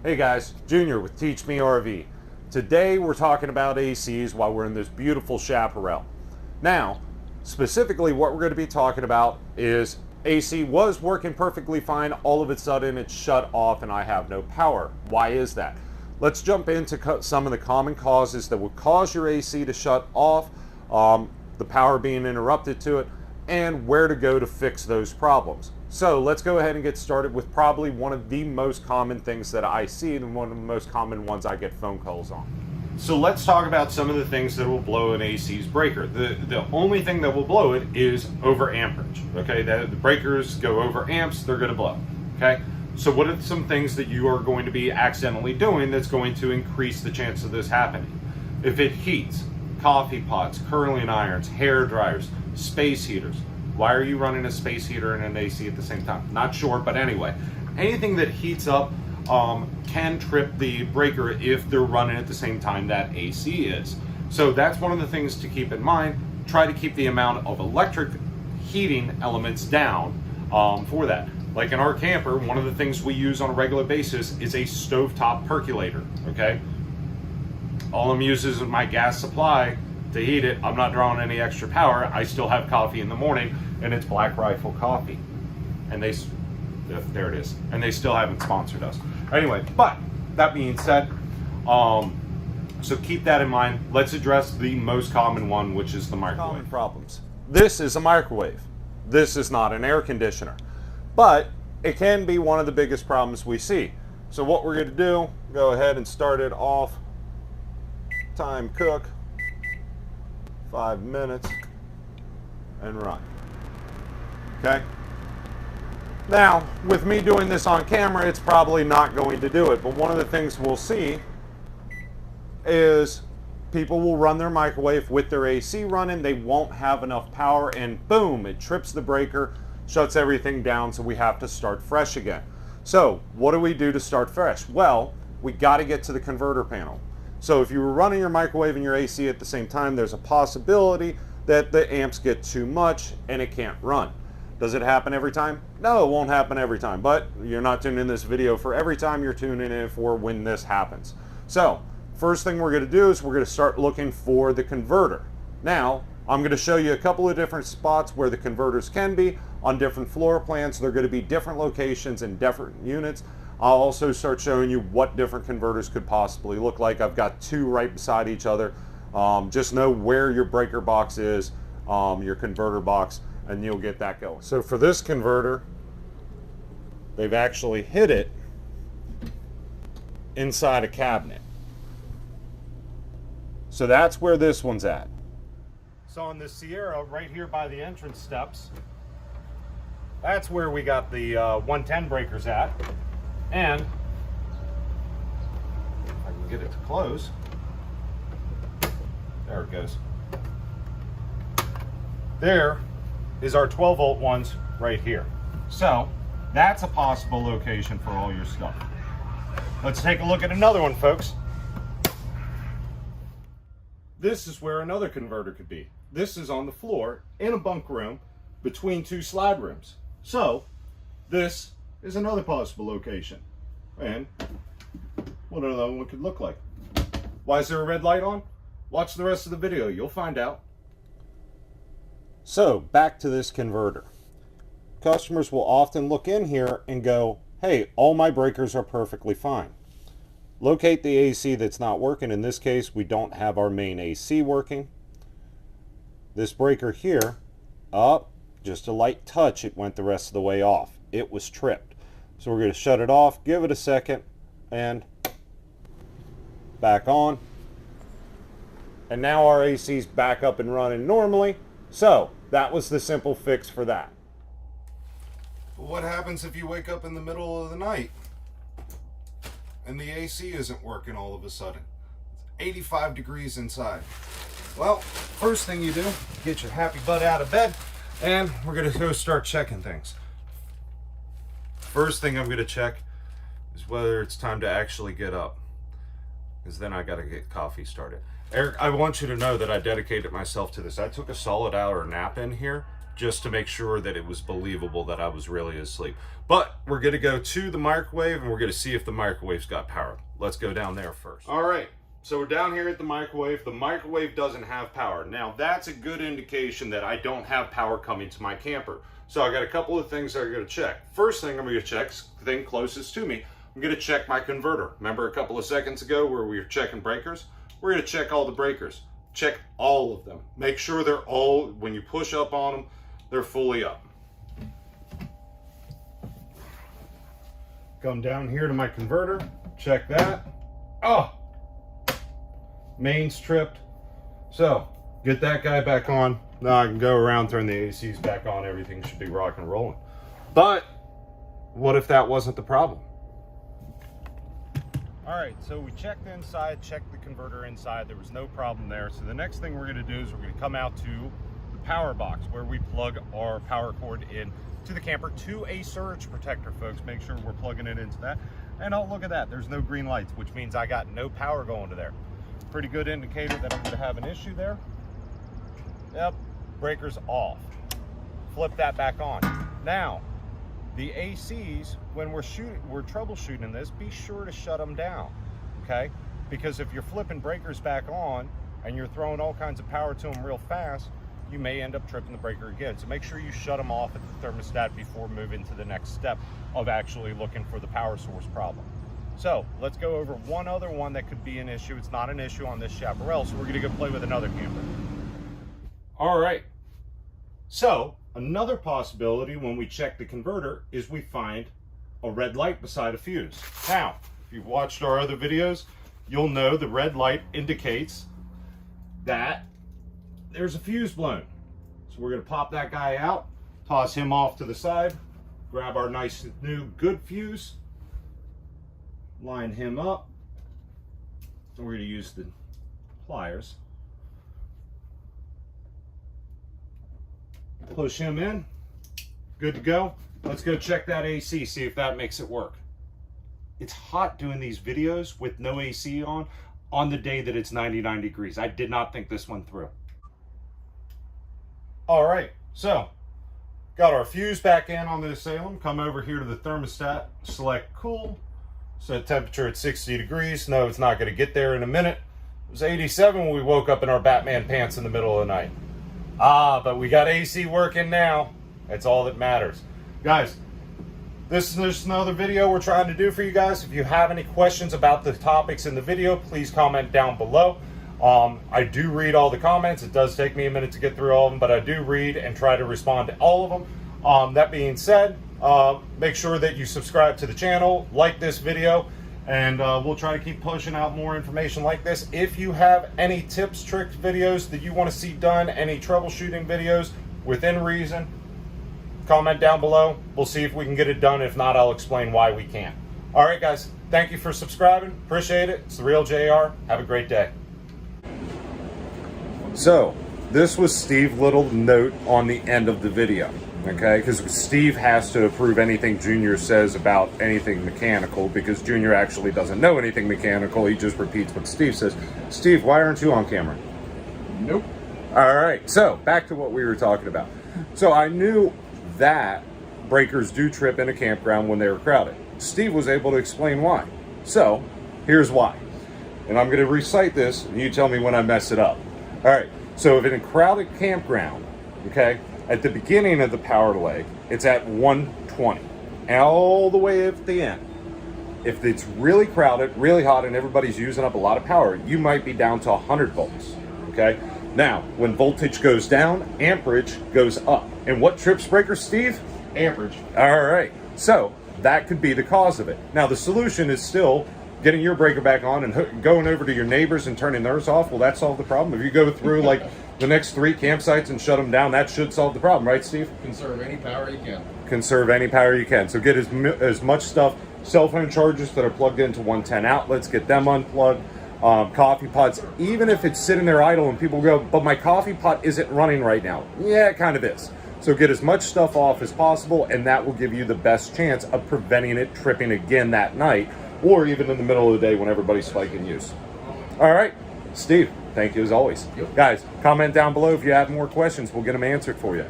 Hey guys, Junior with Teach Me RV. Today we're talking about ACs while we're in this beautiful chaparral. Now, specifically what we're going to be talking about is AC was working perfectly fine, all of a sudden it shut off and I have no power. Why is that? Let's jump into some of the common causes that would cause your AC to shut off, the power being interrupted to it, and where to go to fix those problems. So let's go ahead and get started with probably one of the most common things that I see and one of the most common ones I get phone calls on. So let's talk about some of the things that will blow an AC's breaker. The only thing that will blow it is over amperage. Okay, the breakers go over amps, they're going to blow. Okay, so what are some things that you are going to be accidentally doing that's going to increase the chance of this happening? If it heats, coffee pots, curling irons, hair dryers, space heaters. Why are you running a space heater and an AC at the same time? Not sure, but anyway, anything that heats up can trip the breaker if they're running at the same time that AC is. So that's one of the things to keep in mind. Try to keep the amount of electric heating elements down for that. Like in our camper, one of the things we use on a regular basis is a stovetop percolator, okay? All I'm using is my gas supply to heat it. I'm not drawing any extra power. I still have coffee in the morning, and it's Black Rifle coffee. And there it is. And they still haven't sponsored us. Anyway, but that being said, so keep that in mind. Let's address the most common one, which is the microwave. Common problems. This is a microwave. This is not an air conditioner, but it can be one of the biggest problems we see. So what we're going to do, go ahead and start it off. Time cook. 5 minutes and run. Okay, now with me doing this on camera, it's probably not going to do it, but one of the things we'll see is people will run their microwave with their AC running, they won't have enough power, and boom, it trips the breaker, shuts everything down, so we have to start fresh again. So what do we do to start fresh? Well, we got to get to the converter panel. So if you were running your microwave and your AC at the same time, there's a possibility that the amps get too much and it can't run. Does it happen every time? No, it won't happen every time, but you're not tuning in this video for every time, you're tuning in for when this happens. So first thing we're going to do is we're going to start looking for the converter. Now, I'm going to show you a couple of different spots where the converters can be on different floor plans. They're going to be different locations and different units. I'll also start showing you what different converters could possibly look like. I've got two right beside each other. Just know where your breaker box is, your converter box, and you'll get that going. So for this converter, they've actually hid it inside a cabinet. So that's where this one's at. So on the Sierra, right here by the entrance steps, that's where we got the 110 breakers at. And if I can get it to close, there it goes. There is our 12 volt ones right here. So that's a possible location for all your stuff. Let's take a look at another one, folks. This is where another converter could be. This is on the floor in a bunk room between two slide rooms. So this is another possible location. And what another one could look like. Why is there a red light on? Watch the rest of the video, you'll find out. So back to this converter. Customers will often look in here and go, hey, all my breakers are perfectly fine. Locate the AC that's not working. In this case, we don't have our main AC working. This breaker here, just a light touch, it went the rest of the way off. It was tripped. So we're going to shut it off, give it a second, and back on. And now our AC's back up and running normally. So that was the simple fix for that. What happens if you wake up in the middle of the night and the AC isn't working all of a sudden? It's 85 degrees inside. Well, first thing you do, get your happy butt out of bed, and we're going to go start checking things. First thing I'm going to check is whether it's time to actually get up, because then I got to get coffee started. Eric, I want you to know that I dedicated myself to this. I took a solid hour nap in here just to make sure that it was believable that I was really asleep. But we're going to go to the microwave and we're going to see if the microwave's got power. Let's go down there first. All right, so we're down here at the microwave. The microwave doesn't have power. Now that's a good indication that I don't have power coming to my camper. So I got a couple of things that I'm going to check. First thing I'm going to check, the thing closest to me, I'm going to check my converter. Remember a couple of seconds ago where we were checking breakers? We're going to check all the breakers. Check all of them. Make sure they're all, when you push up on them, they're fully up. Come down here to my converter, check that. Oh, mains tripped. So, get that guy back on. Now I can go around, turn the ACs back on, everything should be rock and rolling. But, what if that wasn't the problem? All right, so we checked inside, checked the converter inside, there was no problem there. So the next thing we're gonna do is we're gonna come out to the power box where we plug our power cord in to the camper to a surge protector, folks. Make sure we're plugging it into that. And oh, look at that, there's no green lights, which means I got no power going to there. Pretty good indicator that I'm gonna have an issue there. Yep, breaker's off. Flip that back on. Now, the ACs, when we're troubleshooting this, be sure to shut them down, okay? Because if you're flipping breakers back on and you're throwing all kinds of power to them real fast, you may end up tripping the breaker again. So make sure you shut them off at the thermostat before moving to the next step of actually looking for the power source problem. So let's go over one other one that could be an issue. It's not an issue on this Chaparral, so we're gonna go play with another camper. All right, so another possibility when we check the converter is we find a red light beside a fuse. Now, if you've watched our other videos, you'll know the red light indicates that there's a fuse blown. So we're gonna pop that guy out, toss him off to the side, grab our nice new good fuse, line him up. So we're gonna use the pliers. Push him in, good to go. Let's go check that AC, see if that makes it work. It's hot doing these videos with no AC on the day that it's 99 degrees. I did not think this one through. All right, so got our fuse back in on the Salem. Come over here to the thermostat, select cool, set temperature at 60 degrees. No, it's not gonna get there in a minute. It was 87 when we woke up in our Batman pants in the middle of the night. But we got AC working now. That's all that matters. Guys, this is just another video we're trying to do for you guys. If you have any questions about the topics in the video, please comment down below. I do read all the comments. It does take me a minute to get through all of them, but I do read and try to respond to all of them. That being said, make sure that you subscribe to the channel, like this video, and we'll try to keep pushing out more information like this. If you have any tips, tricks, videos that you want to see done, any troubleshooting videos within reason, comment down below. We'll see if we can get it done. If not, I'll explain why we can't. All right, guys, thank you for subscribing. Appreciate it. It's The Real JR. Have a great day. So, this was Steve's little note on the end of the video. Okay, because Steve has to approve anything Junior says about anything mechanical, because Junior actually doesn't know anything mechanical. He just repeats what Steve says. Steve, why aren't you on camera? Nope. All right, so back to what we were talking about. So I knew that breakers do trip in a campground when they were crowded. Steve was able to explain why. So here's why. And I'm going to recite this, and you tell me when I mess it up. All right, so if in a crowded campground, okay, at the beginning of the power leg, it's at 120, all the way at the end. If it's really crowded, really hot, and everybody's using up a lot of power, you might be down to 100 volts, okay? Now, when voltage goes down, amperage goes up. And what trips breakers, Steve? Amperage. All right, so that could be the cause of it. Now, the solution is still getting your breaker back on and going over to your neighbors and turning theirs off. Will that solve the problem? If you go through like the next 3 campsites and shut them down, that should solve the problem, right, Steve? Conserve any power you can. Conserve any power you can. So get as much stuff. Cell phone chargers that are plugged into 110 outlets, get them unplugged. Coffee pots, even if it's sitting there idle and people go, but my coffee pot isn't running right now. Yeah, it kind of is. So get as much stuff off as possible, and that will give you the best chance of preventing it tripping again that night, or even in the middle of the day when everybody's spiking use. All right, Steve, thank you as always. Yep. Guys, comment down below if you have more questions. We'll get them answered for you.